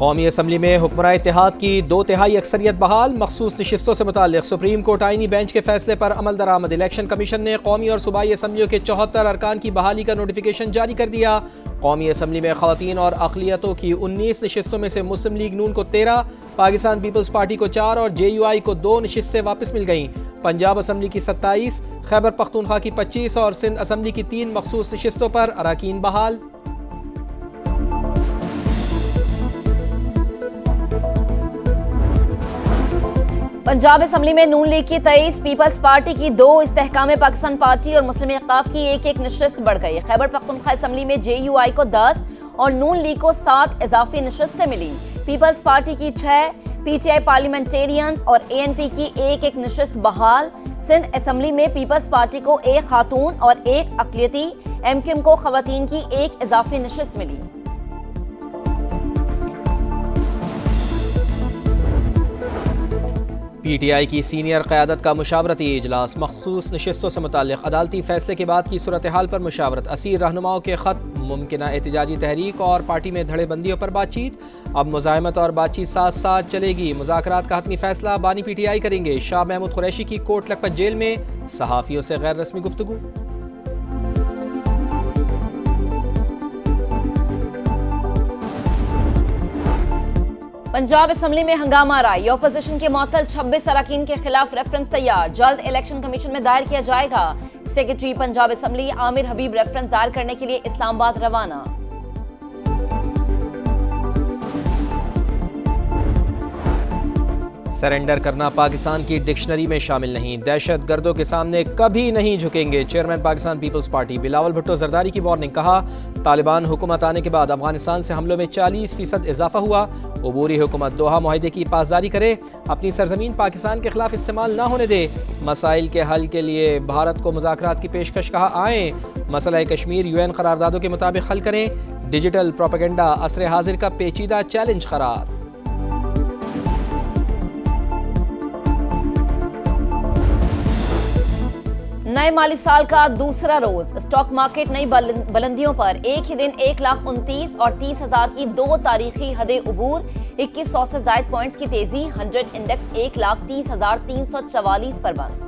कौमी असम्बली में हुक्मरान इत्तेहाद की 2/3 अक्सरियत बहाल। मखसूस नशिस्तों से मुताल्लिक सुप्रीम कोर्ट आईनी बेंच के फैसले पर अमल दरामद। इलेक्शन कमीशन ने कौमी और सूबाई असम्बलियों के 74 अरकान की बहाली का नोटिफिकेशन जारी कर दिया। कौमी असम्बली में खवातीन और अक़लियतों की 19 नशिस्तों में से मुस्लिम लीग नून को 13, पाकिस्तान पीपल्स पार्टी को 4 और JUI को 2 नशिस्तें वापस मिल गईं। पंजाब असम्बली की 27, खैबर पख्तूनख्वा की 25 और सिंध असम्बली की 3 मखसूस नशिस्तों पर अरकान बहाल। पंजाब असम्बली में नून लीग की 23, पीपल्स पार्टी की 2, इस्तेहकाम पाकिस्तान पार्टी और मुस्लिम इख्तिलाफ की 1-1 नशिस्त बढ़ गई। खैबर पख्तूनख्वा असम्बली में JUI को 10 और नून लीग को 7 इजाफी नशिस्तें मिली। पीपल्स पार्टी की 6, PTI पार्लियामेंटेरियंस और ANP की 1-1 नशिस्त बहाल। सिंध असम्बली में पीपल्स पार्टी को 1 खातून और 1 अक़लियती, MQM को खवातीन की 1 इजाफी नशिस्त मिली। PTI की सीनियर क़यादत का मुशावरती इजलास। मखसूस नशिस्तों से मुताल्लिक अदालती फैसले के बाद की सूरत हाल पर मुशावरत। असीर रहनुमाओं के ख़त, मुमकिना एहतिजाजी तहरीक और पार्टी में धड़ेबंदियों पर बातचीत। अब मुज़ाहमत और बातचीत साथ साथ चलेगी। मुज़ाकरात का हतमी फैसला बानी PTI करेंगे। शाह महमूद कुरैशी की कोट लखपत जेल में सहाफ़ियों से गैर रस्मी गुफ्तगू। पंजाब असम्बली में हंगामा राय। अपोजिशन के मुअत्तल 26 अरकान के खिलाफ रेफरेंस तैयार। जल्द इलेक्शन कमीशन में दायर किया जाएगा। सेक्रेटरी पंजाब असम्बली आमिर हबीब रेफरेंस दायर करने के लिए इस्लामाबाद रवाना। सरेंडर करना पाकिस्तान की डिक्शनरी में शामिल नहीं। दहशत गर्दों के सामने कभी नहीं झुकेंगे। Chairman Pakistan Peoples Party Bilawal Bhutto Zardari की वार्निंग। कहा, तालिबान हुकूमत आने के बाद अफगानिस्तान से हमलों में 40% इजाफा हुआ। अबूरी हुकूमत दोहा मुआहदे की पासदारी करे। अपनी सरजमीन पाकिस्तान के खिलाफ इस्तेमाल ना होने दे। मसाइल के हल के लिए भारत को मुज़ाकरात की पेशकश। कहा, आए मसला कश्मीर UN करारदादों के मुताबिक हल करें। डिजिटल प्रोपेगेंडा असरे हाजिर का पेचीदा चैलेंज करार। नए माली साल का दूसरा रोज। स्टॉक मार्केट नई बुलंदियों पर। एक ही दिन 1,29,000 और 30,000 की 2 तारीखी हदें उबूर। 2100 से जायद पॉइंट्स की तेजी। 100 इंडेक्स 1,30,344 पर बंद।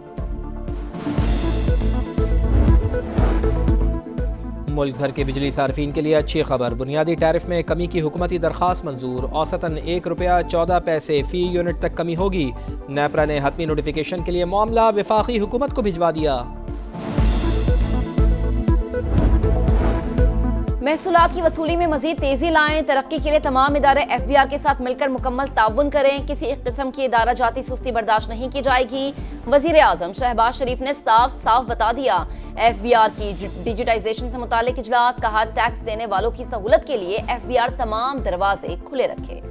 मुल्क भर के बिजली सार्फिन के लिए अच्छी खबर। बुनियादी टैरिफ में कमी की हुकूमती दरखास्त मंजूर। औसतन ₹1.14 फी यूनिट तक कमी होगी। नेपरा ने हतमी नोटिफिकेशन के लिए मामला वफाकी हुकूमत को भिजवा दिया। महसूलात की वसूली में मजीद तेजी लाएं। तरक्की के लिए तमाम इदारे FBR के साथ मिलकर मुकम्मल ताउन करें। किसी एक किस्म की इदारा जाती सुस्ती बर्दाश्त नहीं की जाएगी। वजीर आजम शहबाज शरीफ ने साफ साफ बता दिया। FBR की डिजिटाइजेशन से मुतालिक इजलास। कहा, टैक्स देने वालों की सहूलत के लिए FBR तमाम दरवाजे खुले रखे।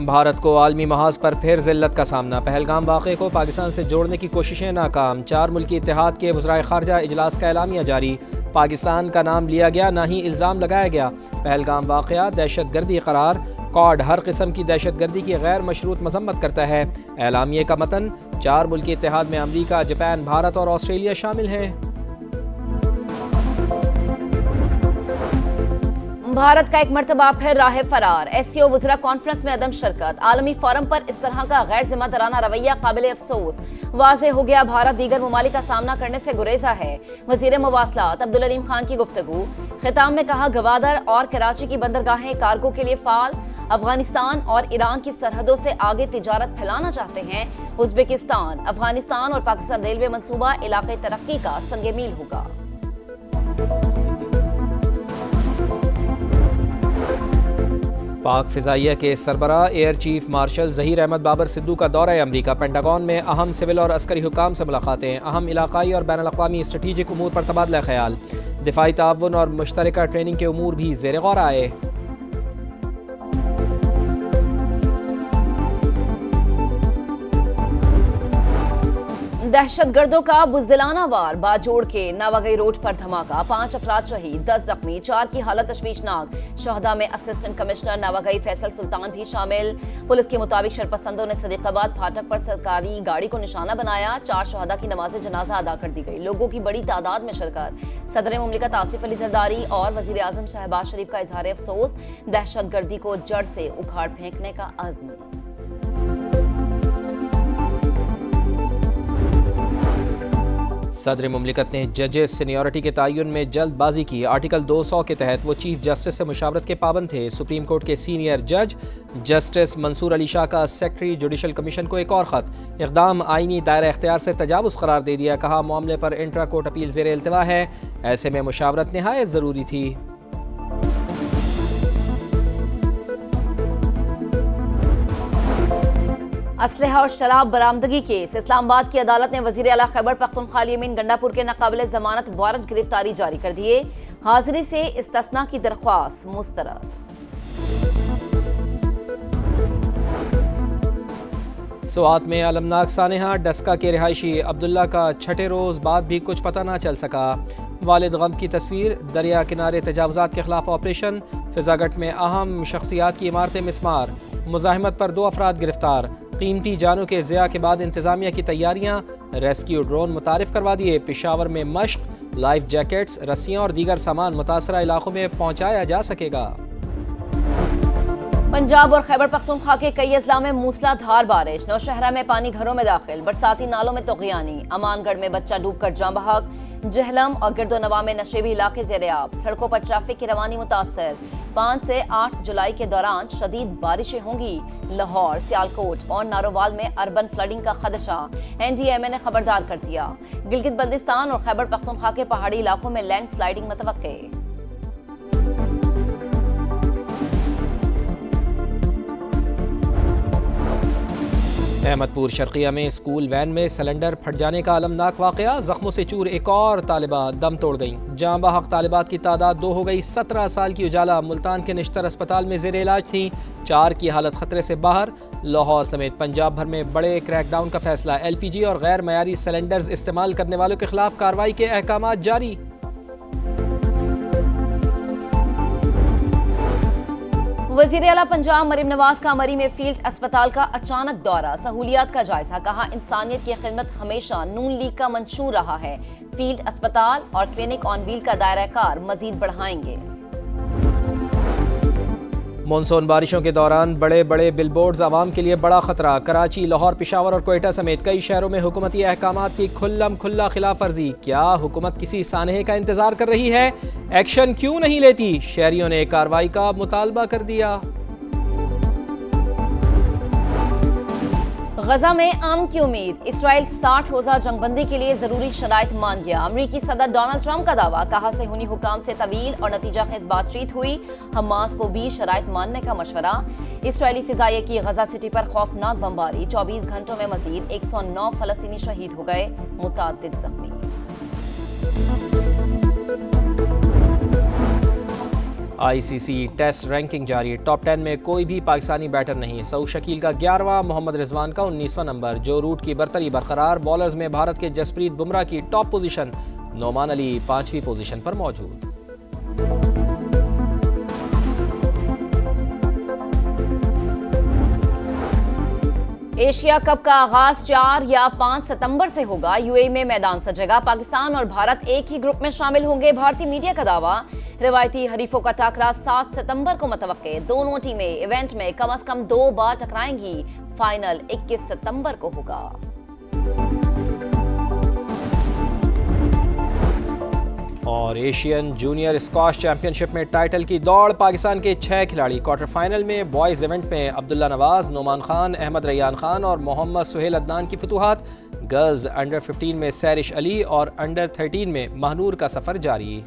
भारत को आलमी महाज पर फिर जिल्लत का सामना। पहलगाम वाक़े को पाकिस्तान से जोड़ने की कोशिशें नाकाम। 4 मुल्की इत्तेहाद के वज़राए ख़ारजा इजलास का एलामिया जारी। पाकिस्तान का नाम लिया गया, ना ही इल्ज़ाम लगाया गया। पहलगाम वाक़या दहशत गर्दी करार। कॉड हर किस्म की दहशत गर्दी की गैर मशरूत मजम्मत करता है। एलामिये का मतन। 4 मुल्की इत्तेहाद में अमरीका, जापान, भारत और ऑस्ट्रेलिया शामिल हैं। भारत का एक मरतबा फिर राह फरार। SCO वज़रा कॉन्फ्रेंस में अदम शिरकत। आलमी फोरम पर इस तरह का गैर जिम्मेदाराना रवैया काबिल अफसोस। वाज़े हो गया, भारत दीगर ममालिक का सामना करने से गुरेजा है। वज़ीर मवासलात अब्दुल अलीम खान की गुफ्तगू। खिताब में कहा, गवादर और कराची की बंदरगाहें कार्गो के लिए फाल। अफगानिस्तान और ईरान की सरहदों से आगे तिजारत फैलाना चाहते हैं उज़्बेकिस्तान। अफगानिस्तान और पाकिस्तान रेलवे मंसूबा इलाके तरक्की का संगे मील होगा। पाक फ़िज़ाइया के सरबराह air chief marshal Zaheer Ahmed Babar Sidhu का दौरा अमरीका। पेंटागन में अहम सिविल और अस्करी हुकाम से मुलाकातें। अहम इलाकाई और बैनुल अक़वामी स्ट्रेटेजिक उमूर पर तबादला ख्याल। दिफाई ताउन और मुश्तरका ट्रेनिंग के उमूर भी ज़ेर गौर आए। दहशतगर्दों का बुज़दिलाना वार बाजोड़ के नवागई रोड पर धमाका, 5 अफराद शहीद, 10 जख्मी, 4 की हालत तशवीशनाक। शहदा में असिस्टेंट कमिश्नर नवागई फैसल सुल्तान भी शामिल। पुलिस के मुताबिक शरपसंदों ने सदीकाबाद फाटक पर सरकारी गाड़ी को निशाना बनाया। 4 शहदा की नमाज जनाजा अदा कर दी गई। लोगों की बड़ी तादाद में शिरकत। सदर मुमलिकत आसिफ अली जरदारी और वजीर आजम शहबाज शरीफ का इजहार अफसोस, दहशतगर्दी को जड़ से उखाड़ फेंकने का अज़्म। सदर मुमलिकत ने जजेस सीनियरिटी के तयन में जल्दबाजी की। आर्टिकल 200 के तहत वो चीफ जस्टिस से मुशावरत के पाबंद थे। सुप्रीम कोर्ट के सीनियर जज जस्टिस मंसूर अली शाह का सेक्रेटरी जुडिशल कमीशन को एक और खत। इक़दाम आईनी दायरा इख्तियार से तजावुज़ करार दे दिया। कहा मामले पर इंट्रा कोर्ट अपील ज़ेर इल्तिवा है, ऐसे में मुशावरत निहायत ज़रूरी थी। असलहा और शराब बरामदगी केस। इस्लामाबाद की अदालत ने वजीर आला खैबर पख्तूनख्वा यमीन गंडापुर के नाकाबिले जमानत वारंट गिरफ्तारी जारी कर दिए। हाजिरी से इस्तिस्ना की दरख्वास्त मुस्तरद। सुआत में अलमनाक सानेहा, डस्का के रिहायशी अब्दुल्ला का छठे रोज़ बाद भी कुछ पता ना चल सका। वालिद गम की तस्वीर। दरिया किनारे तजावुज़ात के खिलाफ ऑपरेशन। फिजागट में अहम शख्सियात की इमारतें मिसमार। मुजाहिमत पर 2 अफराद गिरफ्तार। कीमती जानों के ज़िया के बाद इंतजामिया की तैयारियां। रेस्क्यू ड्रोन मुतारिफ करवा दिए। पेशावर में मश्क, लाइफ जैकेट्स, रस्सियां और दीगर सामान मुतासरा इलाकों में पहुंचाया जा सकेगा। पंजाब और खैबर पख्तूनख्वा के कई अजला में मूसलाधार बारिश। नौशहरा में पानी घरों में दाखिल। बरसाती नालों में तुग़यानी। अमानगढ़ में बच्चा डूबकर जाँ बहक। जहलम और गिरदोनवा में नशेबी इलाके ज़ेर-ए-आब। सड़कों पर ट्रैफिक की रवानी मुतासर। 5 से 8 जुलाई के दौरान शदीद बारिशें होंगी। लाहौर, सियालकोट और नारोवाल में अर्बन फ्लडिंग का खदशा। NDMA ने खबरदार कर दिया। गिलगित बल्तिस्तान और खैबर पख्तूनख्वा के पहाड़ी इलाकों में लैंड स्लाइडिंग मुतवक्के। अहमदपुर शर्किया में स्कूल वैन में सिलेंडर फट जाने का अलमनाक वाक़या। जख्मों से चूर एक और तालिबा दम तोड़ गई। जाँ बहक तालिबात की तादाद 2 हो गई। 17 साल की उजाला मुल्तान के निश्तर अस्पताल में ज़ेर इलाज थी। 4 की हालत खतरे से बाहर। लाहौर समेत पंजाब भर में बड़े क्रैकडाउन का फैसला। LPG और गैर मयारी सिलेंडर्स इस्तेमाल करने वालों के खिलाफ कार्रवाई के अहकाम जारी। वज़ीर आला पंजाब मरीम नवाज का मरी में फील्ड अस्पताल का अचानक दौरा। सहूलियात का जायजा। कहा इंसानियत की खिदमत हमेशा नून लीग का मंशूर रहा है। फील्ड अस्पताल और क्लिनिक ऑन व्हील का दायरा कार मजीद बढ़ाएंगे। मानसून बारिशों के दौरान बड़े बड़े बिलबोर्ड्स आवाम के लिए बड़ा खतरा। कराची, लाहौर, पेशावर और क्वेटा समेत कई शहरों में हुकूमती अहकामात की खुल्लम खुल्ला खिलाफ वर्जी। क्या हुकूमत किसी सानहे का इंतजार कर रही है? एक्शन क्यों नहीं लेती? शहरियों ने कार्रवाई का मुतालबा कर दिया। गजा में अमन की उम्मीद। इसराइल 60 रोजा जंगबंदी के लिए जरूरी शराइत मान गया। अमरीकी सदर डोनाल्ड ट्रंप का दावा। कहा सेहूनी हुकाम से तवील और नतीजा खेज बातचीत हुई। हमास को भी शराइत मानने का मशवरा। इसराइली फिजाइये की गजा सिटी पर खौफनाक बमबारी। 24 घंटों में मजीद 109 फलस्तीनी शहीद हो गए, मुताद्दिद जख्मी। ICC टेस्ट रैंकिंग जारी। टॉप 10 में कोई भी पाकिस्तानी बैटर नहीं। सऊद शकील का 11वां, मोहम्मद रिजवान का 19वां नंबर। जो रूट की बरतरी बरकरार। बॉलर्स में भारत के जसप्रीत बुमराह की टॉप पोजीशन। नोमान अली 5वीं पोजीशन पर मौजूद। एशिया कप का आगाज 4 या 5 सितंबर से होगा। UAE में मैदान सजेगा। पाकिस्तान और भारत एक ही ग्रुप में शामिल होंगे। भारतीय मीडिया का दावा। रिवायती हरीफों का टाकरा 7 सितंबर को मुतवक्के। दोनों टीमें इवेंट में कम से कम 2 बार टकराएंगी। फाइनल 21 सितंबर को होगा। और एशियन जूनियर स्क्वाश चैंपियनशिप में टाइटल की दौड़। पाकिस्तान के 6 खिलाड़ी क्वार्टर फाइनल में। बॉयज इवेंट में अब्दुल्ला नवाज, नोमान खान, अहमद रैयान खान और मोहम्मद सुहेल अदनान की फतूहात। गर्ल्स अंडर 15 में सैरिश अली और अंडर 13 में महनूर का सफर जारी।